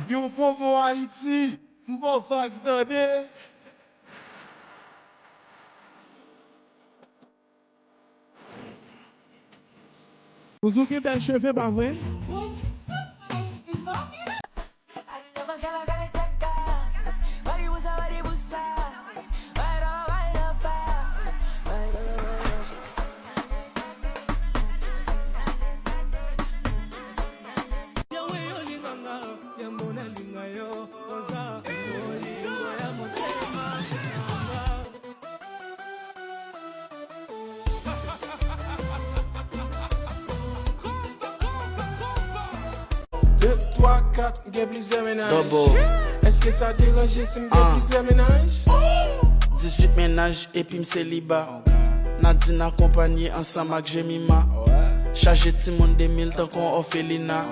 Yon pomo Haïti, m'bon sak donné. Vous occupez des cheveux, pas vrai? Deux, trois, quatre, il y a plusieurs ménages. Est-ce que ça dérange si il y a plusieurs ménages? 18 ménages et puis m'célibat. Nadine accompagné ensemble avec Jemima. Chargé timoun 2000 tant qu'on orphelina.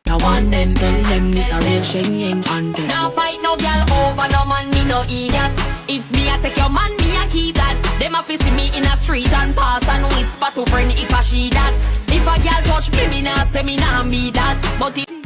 I want them, tell them me a real Shen and them. Now fight no girl over no man, me no idiot. If me a take your man, me a keep that. Them a see me in a street and pass and whisper to friend if a she that. If a girl touch me, me nah say me nah be that. But if